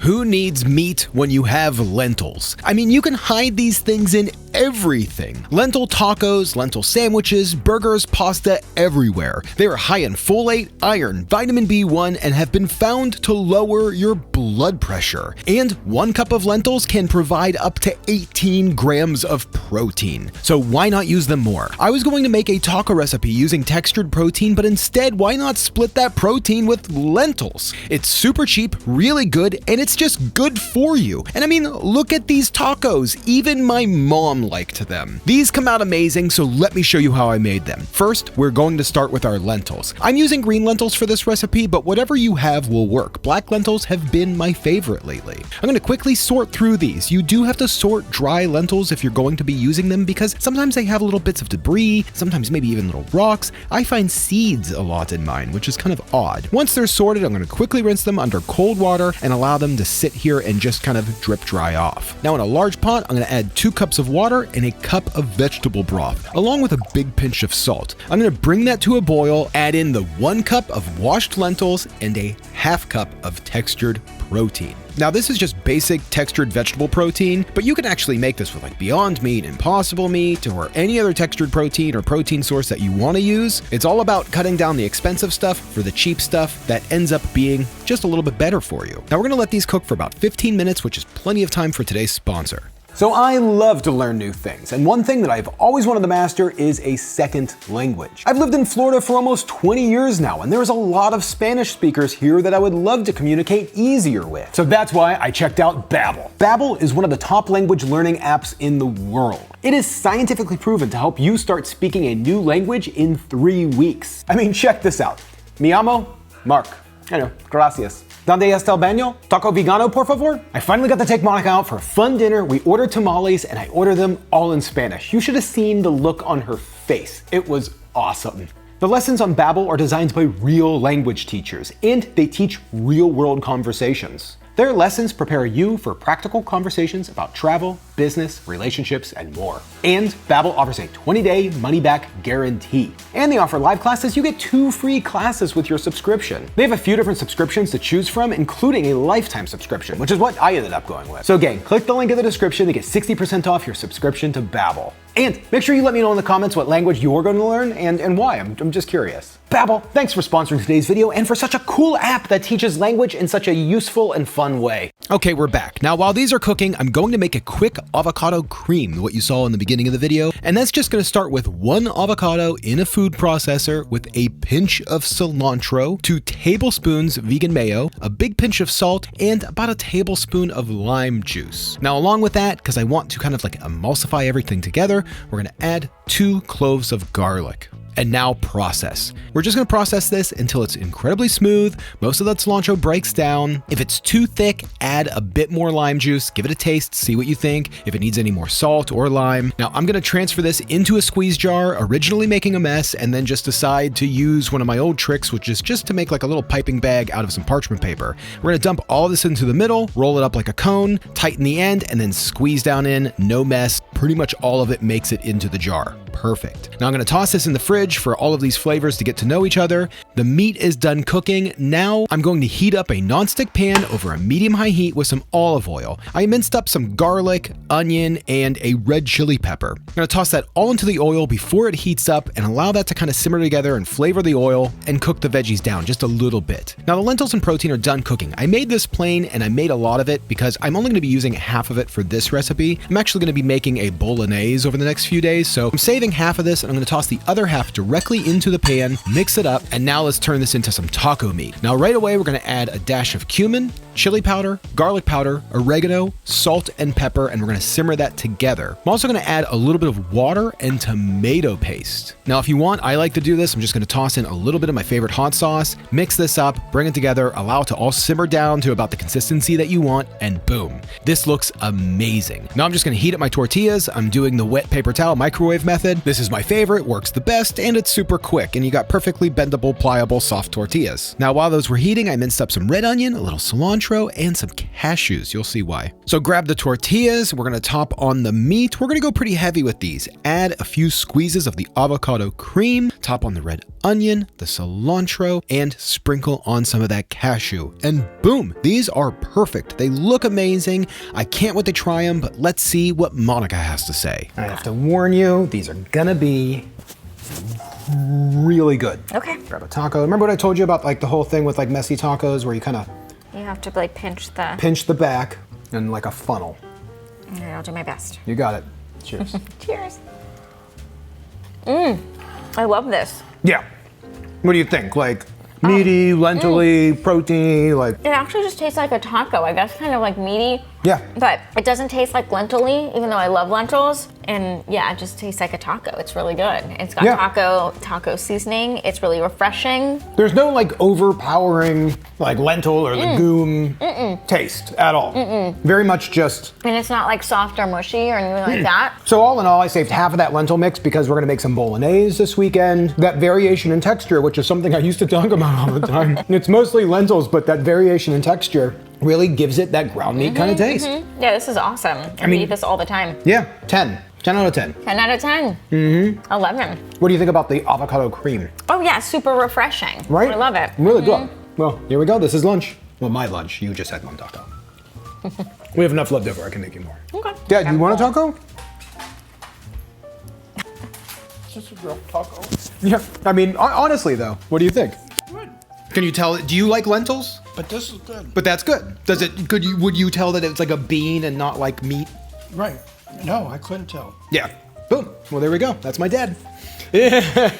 Who needs meat when you have lentils? I mean, you can hide these things in everything. Lentil tacos, lentil sandwiches, burgers, pasta, everywhere. They are high in folate, iron, vitamin B1, and have been found to lower your blood pressure. And 1 cup of lentils can provide up to 18 grams of protein. So why not use them more? I was going to make a taco recipe using textured protein, but instead, why not split that protein with lentils? It's super cheap, really good, and it's just good for you. And I mean, look at these tacos. Even my mom liked them. These come out amazing, so let me show you how I made them. First, we're going to start with our lentils. I'm using green lentils for this recipe, but whatever you have will work. Black lentils have been my favorite lately. I'm going to quickly sort through these. You do have to sort dry lentils if you're going to be using them because sometimes they have little bits of debris, sometimes maybe even little rocks. I find seeds a lot in mine, which is kind of odd. Once they're sorted, I'm going to quickly rinse them under cold water and allow them to sit here and just kind of drip dry off. Now in a large pot, I'm going to add 2 cups of water and a cup of vegetable broth, along with a big pinch of salt. I'm going to bring that to a boil, add in the 1 cup of washed lentils and a ½ cup of textured protein. Now this is just basic textured vegetable protein, but you can actually make this with like Beyond Meat, Impossible Meat, or any other textured protein or protein source that you want to use. It's all about cutting down the expensive stuff for the cheap stuff that ends up being just a little bit better for you. Now we're going to let these cook for about 15 minutes, which is plenty of time for today's sponsor. So I love to learn new things, and one thing that I've always wanted to master is a second language. I've lived in Florida for almost 20 years now, and there's a lot of Spanish speakers here that I would love to communicate easier with. So that's why I checked out Babel. Babel is one of the top language learning apps in the world. It is scientifically proven to help you start speaking a new language in 3 weeks. I mean, check this out. Mi llamo Mark. Gracias. ¿Dónde está el baño? Taco vegano, por favor? I finally got to take Monica out for a fun dinner. We ordered tamales and I ordered them all in Spanish. You should have seen the look on her face. It was awesome. The lessons on Babel are designed by real language teachers, and they teach real-world conversations. Their lessons prepare you for practical conversations about travel, business, relationships, and more. And Babel offers a 20-day money-back guarantee. And they offer live classes. You get 2 free classes with your subscription. They have a few different subscriptions to choose from, including a lifetime subscription, which is what I ended up going with. So gang, click the link in the description to get 60% off your subscription to Babel. And make sure you let me know in the comments what language you're going to learn and why. I'm just curious. Babel, thanks for sponsoring today's video and for such a cool app that teaches language in such a useful and fun way. Okay, we're back. Now, while these are cooking, I'm going to make a quick avocado cream, what you saw in the beginning of the video. And that's just going to start with 1 avocado in a food processor with a pinch of cilantro, 2 tablespoons vegan mayo, a big pinch of salt, and about a tablespoon of lime juice. Now, along with that, because I want to kind of like emulsify everything together, we're going to add 2 cloves of garlic. And now process. We're just gonna process this until it's incredibly smooth. Most of that cilantro breaks down. If it's too thick, add a bit more lime juice, give it a taste, see what you think, if it needs any more salt or lime. Now I'm gonna transfer this into a squeeze jar, originally making a mess, and then just decide to use one of my old tricks, which is just to make like a little piping bag out of some parchment paper. We're gonna dump all this into the middle, roll it up like a cone, tighten the end, and then squeeze down in, no mess. Pretty much all of it makes it into the jar. Perfect. Now I'm gonna toss this in the fridge for all of these flavors to get to know each other. The meat is done cooking. Now I'm going to heat up a nonstick pan over a medium-high heat with some olive oil. I minced up some garlic, onion, and a red chili pepper. I'm gonna toss that all into the oil before it heats up and allow that to kind of simmer together and flavor the oil and cook the veggies down just a little bit. Now the lentils and protein are done cooking. I made this plain and I made a lot of it because I'm only gonna be using half of it for this recipe. I'm actually gonna be making a bolognese over the next few days, so I'm saving half of this and I'm gonna toss the other half directly into the pan, mix it up, and now let's turn this into some taco meat. Now right away we're gonna add a dash of cumin, chili powder, garlic powder, oregano, salt, and pepper, and we're gonna simmer that together. I'm also gonna add a little bit of water and tomato paste. Now if you want, I like to do this, I'm just gonna toss in a little bit of my favorite hot sauce, mix this up, bring it together, allow it to all simmer down to about the consistency that you want, and boom. This looks amazing. Now I'm just gonna heat up my tortillas. I'm doing the wet paper towel microwave method. side. This is my favorite, works the best, and it's super quick, and you got perfectly bendable, pliable, soft tortillas. Now, while those were heating, I minced up some red onion, a little cilantro, and some cashews. You'll see why. So grab the tortillas. We're gonna top on the meat. We're gonna go pretty heavy with these. Add a few squeezes of the avocado cream, top on the red onion, the cilantro, and sprinkle on some of that cashew. And boom, these are perfect. They look amazing. I can't wait to try them, but let's see what Monica has to say. I have to warn you, these are gonna be really good. Okay. Grab a taco. Remember what I told you about like the whole thing with like messy tacos where you kind of You have to like pinch the back and like a funnel. All right, I'll do my best. You got it. Cheers. Cheers. I love this. Yeah. What do you think? Like meaty, lentil-y, protein-y, like. It actually just tastes like a taco. I guess kind of like meaty. Yeah. But it doesn't taste like lentil-y, even though I love lentils. And yeah, it just tastes like a taco. It's really good. It's got taco seasoning. It's really refreshing. There's no like overpowering like lentil or legume taste at all. Very much just. And it's not like soft or mushy or anything like that. So all in all, I saved half of that lentil mix because we're gonna make some bolognese this weekend. That variation in texture, which is something I used to talk about all the time. It's mostly lentils, but that variation in texture really gives it that ground meat kind of taste. Yeah, this is awesome. I mean, eat this all the time. Yeah, 10. 10 out of 10. 10 out of 10. 11. What do you think about the avocado cream? Oh yeah, super refreshing. Right? I love it. Really good. Well, here we go. This is lunch. Well, my lunch. You just had one taco. We have enough left over. I can make you more. Okay. Dad, do you want a taco? Just a real taco. Yeah. I mean, honestly though, what do you think? Good. Can you tell? Do you like lentils? But this is good. But that's good. Does it? Would you tell that it's like a bean and not like meat? Right. No, I couldn't tell. Yeah. Boom. Well, there we go. That's my dad. Yeah.